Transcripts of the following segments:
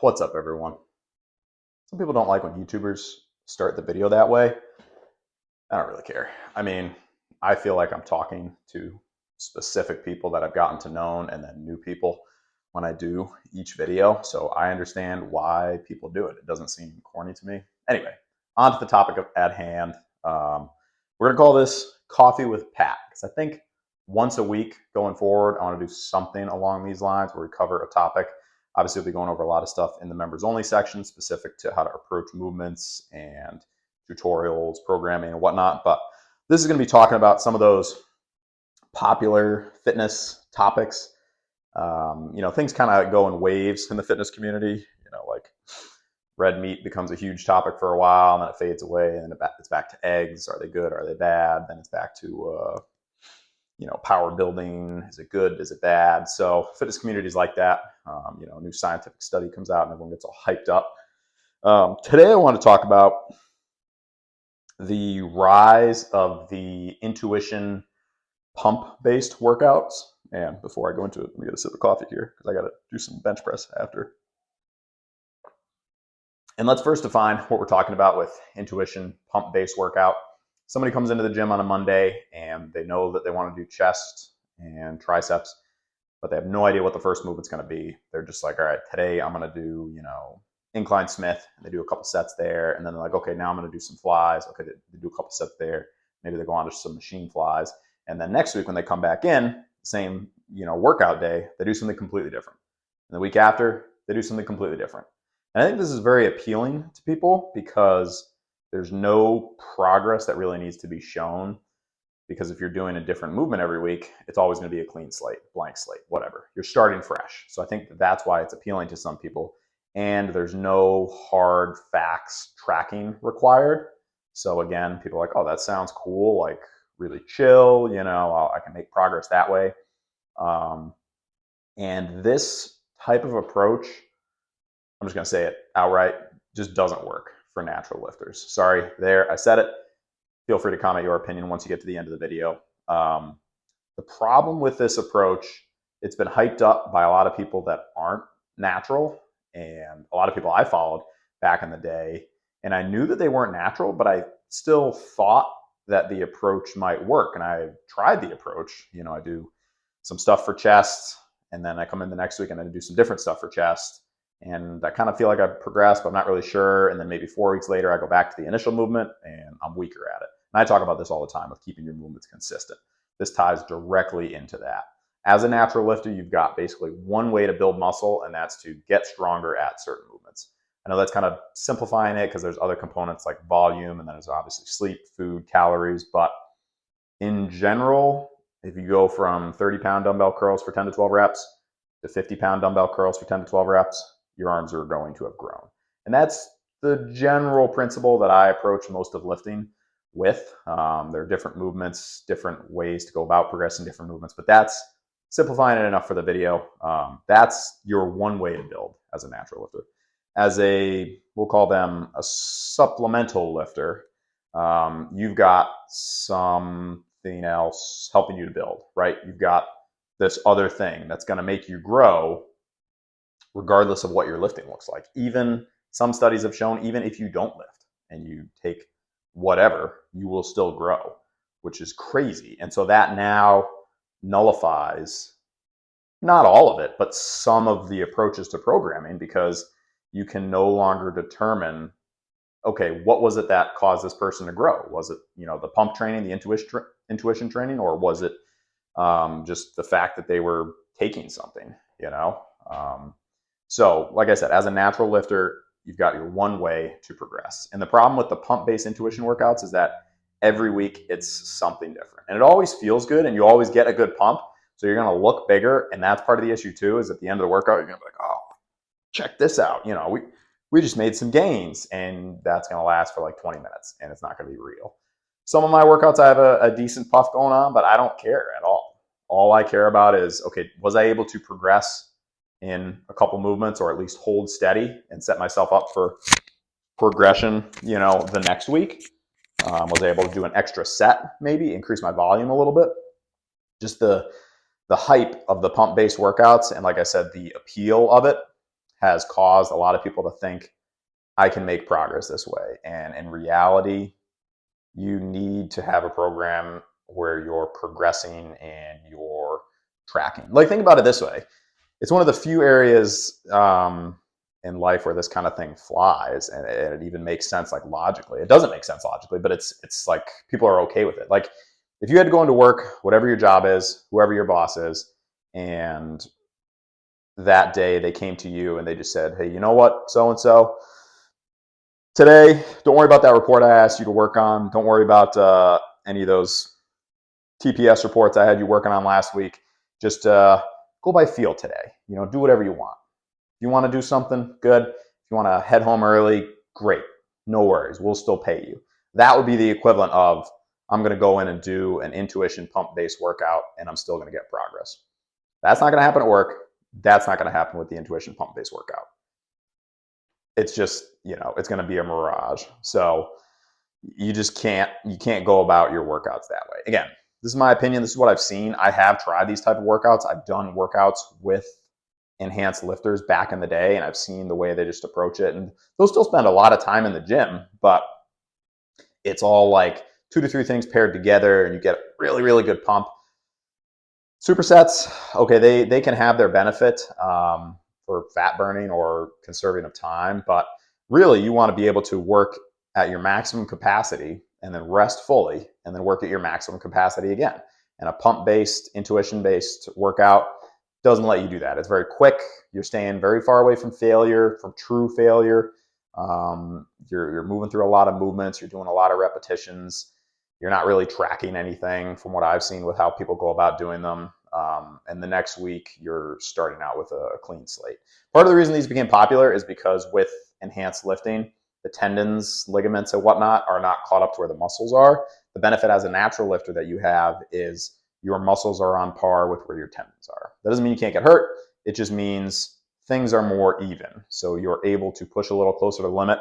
What's up, everyone? Some people don't like when YouTubers start the video that way. I don't really care. I mean, I feel like I'm talking to specific people that I've gotten to know and then new people when I do each video. So I understand why people do it. It doesn't seem corny to me. Anyway, on to the topic at hand. We're going to call this Coffee with Pat because I think once a week going forward, I want to do something along these lines where we cover a topic. Obviously, we'll be going over a lot of stuff in the members only section specific to how to approach movements and tutorials, programming, and whatnot. But this is going to be talking about some of those popular fitness topics. Things kind of go in waves in the fitness community. Like red meat becomes a huge topic for a while, and then it fades away, and it's back to eggs. Are they good? Are they bad? Then it's back to power building. Is it good? Is it bad? So fitness communities like that. A new scientific study comes out, and everyone gets all hyped up. Today, I want to talk about the rise of the intuition pump-based workouts. And before I go into it, let me get a sip of coffee here because I got to do some bench press after. And let's first define what we're talking about with intuition pump-based workout. Somebody comes into the gym on a Monday and they know that they want to do chest and triceps, but they have no idea what the first movement's going to be. They're just like, all right, today I'm going to do, incline Smith. And they do a couple sets there. And then they're like, okay, now I'm going to do some flies. Okay, they do a couple sets there. Maybe they go on to some machine flies. And then next week when they come back in, same, workout day, they do something completely different. And the week after, they do something completely different. And I think this is very appealing to people because there's no progress that really needs to be shown. Because if you're doing a different movement every week, it's always going to be a clean slate, blank slate, whatever. You're starting fresh. So I think that's why it's appealing to some people. And there's no hard facts tracking required. So again, people are like, oh, that sounds cool, like really chill, I can make progress that way. And this type of approach, I'm just going to say it outright, just doesn't work for natural lifters. Sorry, there, I said it. Feel free to comment your opinion once you get to the end of the video. The problem with this approach, it's been hyped up by a lot of people that aren't natural and a lot of people I followed back in the day. And I knew that they weren't natural, but I still thought that the approach might work. And I tried the approach. I do some stuff for chest, and then I come in the next week and I do some different stuff for chest. And I kind of feel like I've progressed, but I'm not really sure. And then maybe 4 weeks later, I go back to the initial movement and I'm weaker at it. And I talk about this all the time with keeping your movements consistent. This ties directly into that. As a natural lifter, you've got basically one way to build muscle, and that's to get stronger at certain movements. I know that's kind of simplifying it because there's other components like volume, and then there's obviously sleep, food, calories. But in general, if you go from 30-pound dumbbell curls for 10 to 12 reps to 50-pound dumbbell curls for 10 to 12 reps, your arms are going to have grown. And that's the general principle that I approach most of lifting with. There are different movements, different ways to go about progressing different movements, but that's simplifying it enough for the video. That's your one way to build as a natural lifter. As we'll call them a supplemental lifter, you've got something else helping you to build, right? You've got this other thing that's going to make you grow regardless of what your lifting looks like. Even some studies have shown, even if you don't lift and you take whatever, you will still grow, which is crazy. And so that now nullifies not all of it, but some of the approaches to programming, because you can no longer determine, okay, what was it that caused this person to grow? Was it, the pump training, the intuition training, or was it just the fact that they were taking something, So like I said, as a natural lifter, you've got your one way to progress. And the problem with the pump-based intuition workouts is that every week it's something different. And it always feels good and you always get a good pump. So you're going to look bigger. And that's part of the issue too, is at the end of the workout, you're going to be like, oh, check this out. We just made some gains, and that's going to last for like 20 minutes and it's not going to be real. Some of my workouts, I have a decent puff going on, but I don't care at all. All I care about is, okay, was I able to progress in a couple movements, or at least hold steady and set myself up for progression, the next week? Was I able to do an extra set, maybe increase my volume a little bit? Just the hype of the pump-based workouts, and like I said, the appeal of it has caused a lot of people to think I can make progress this way. And in reality, you need to have a program where you're progressing and you're tracking. Like, think about it this way. It's one of the few areas in life where this kind of thing flies, and it even makes sense, like, logically. It doesn't make sense logically, but it's like people are okay with it. Like, if you had to go into work, whatever your job is, whoever your boss is, and that day they came to you and they just said, hey, you know what, so-and-so, today, don't worry about that report I asked you to work on. Don't worry about any of those TPS reports I had you working on last week. Just go by feel today. Do whatever you want. If you want to do something, good. If you want to head home early, great. No worries. We'll still pay you. That would be the equivalent of, I'm going to go in and do an intuition pump-based workout, and I'm still going to get progress. That's not going to happen at work. That's not going to happen with the intuition pump-based workout. It's just, it's going to be a mirage. So you can't go about your workouts that way. Again, this is my opinion. This is what I've seen. I have tried these type of workouts. I've done workouts with enhanced lifters back in the day, and I've seen the way they just approach it. And they'll still spend a lot of time in the gym, but it's all like 2 to 3 things paired together, and you get really, really good pump. Supersets, okay, they can have their benefit for fat burning or conserving of time, but really you want to be able to work at your maximum capacity and then rest fully and then work at your maximum capacity again. And a pump-based, intuition-based workout doesn't let you do that. It's very quick. You're staying very far away from failure, from true failure. You're moving through a lot of movements. You're doing a lot of repetitions. You're not really tracking anything from what I've seen with how people go about doing them. And the next week, you're starting out with a clean slate. Part of the reason these became popular is because with enhanced lifting, the tendons, ligaments, and whatnot are not caught up to where the muscles are. The benefit as a natural lifter that you have is your muscles are on par with where your tendons are. That doesn't mean you can't get hurt. It just means things are more even. So you're able to push a little closer to the limit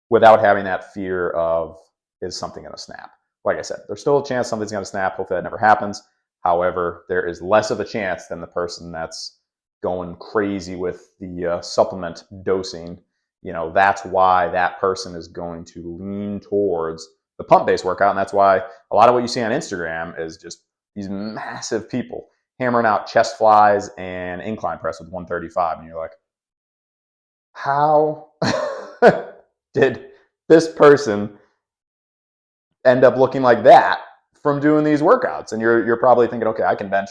without having that fear of, is something going to snap? Like I said, there's still a chance something's going to snap. Hopefully that never happens. However, there is less of a chance than the person that's going crazy with the supplement dosing. That's why that person is going to lean towards the pump-based workout. And that's why a lot of what you see on Instagram is just these massive people hammering out chest flies and incline press with 135. And you're like, how did this person end up looking like that from doing these workouts? And you're probably thinking, okay, I can bench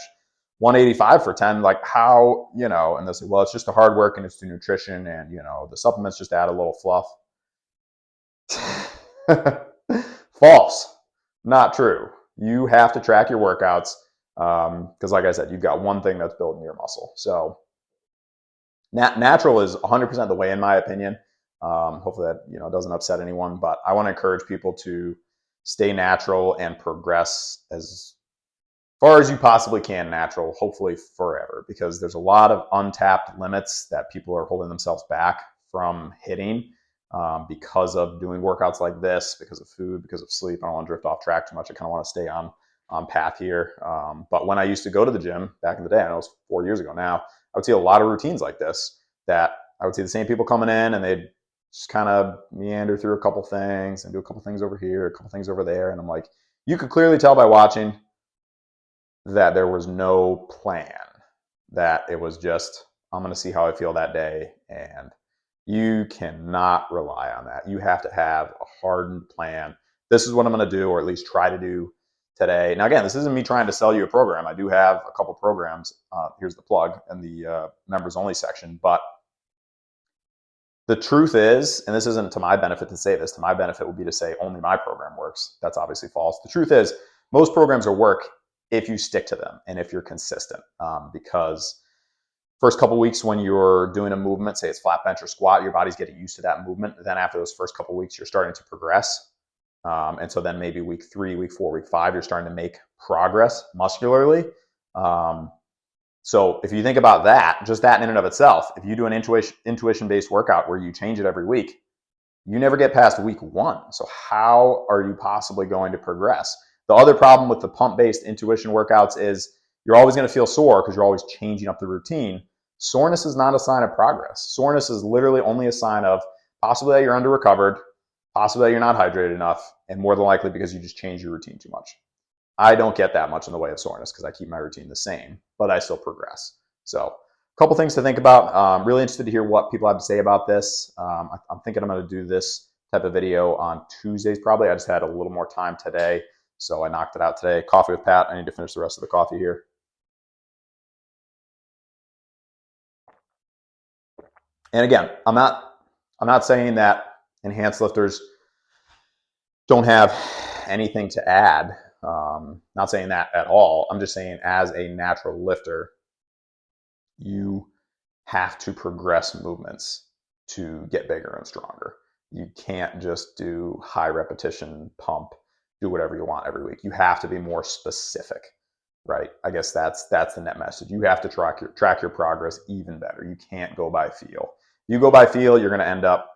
185 for 10. Like, how, and they say, well, it's just the hard work and it's the nutrition and, the supplements just add a little fluff. False. Not true. You have to track your workouts because, like I said, you've got one thing that's building your muscle. So natural is 100% the way, in my opinion. Hopefully that doesn't upset anyone, but I want to encourage people to stay natural and progress as far as you possibly can natural, hopefully forever, because there's a lot of untapped limits that people are holding themselves back from hitting because of doing workouts like this, because of food, because of sleep. I don't want to drift off track too much. I kind of want to stay on path here. But when I used to go to the gym back in the day, I know it was 4 years ago now, I would see a lot of routines like this that I would see the same people coming in and they'd just kind of meander through a couple things and do a couple things over here, a couple things over there. And I'm like, you could clearly tell by watching that there was no plan, that it was just, I'm going to see how I feel that day. And you cannot rely on that. You have to have a hardened plan. This is what I'm going to do, or at least try to do today. Now, again, this isn't me trying to sell you a program. I do have a couple programs. Here's the plug in the members only section. But the truth is, and this isn't to my benefit to say this, to my benefit would be to say only my program works. That's obviously false. The truth is, most programs will work if you stick to them and if you're consistent. Because first couple weeks when you're doing a movement, say it's flat bench or squat, your body's getting used to that movement. Then after those first couple weeks, you're starting to progress. And so then maybe week 3, week 4, week 5, you're starting to make progress muscularly. So if you think about that, just that in and of itself, if you do an intuition-based workout where you change it every week, you never get past week 1. So how are you possibly going to progress? The other problem with the pump-based intuition workouts is you're always going to feel sore because you're always changing up the routine. Soreness is not a sign of progress. Soreness is literally only a sign of possibly that you're under recovered, possibly that you're not hydrated enough, and more than likely because you just changed your routine too much. I don't get that much in the way of soreness because I keep my routine the same, but I still progress. So a couple things to think about. Really interested to hear what people have to say about this. I'm thinking I'm going to do this type of video on Tuesdays probably. I just had a little more time today, so I knocked it out today. Coffee with Pat. I need to finish the rest of the coffee here. And again, I'm not saying that enhanced lifters don't have anything to add. Not saying that at all. I'm just saying as a natural lifter, you have to progress movements to get bigger and stronger. You can't just do high repetition pump, do whatever you want every week. You have to be more specific, right? I guess that's the net message. You have to track your progress even better. You can't go by feel. If you go by feel, you're going to end up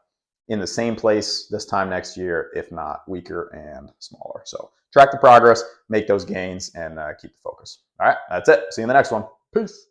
in the same place this time next year, if not weaker and smaller. So track the progress, make those gains, and keep the focus. All right, that's it. See you in the next one. Peace.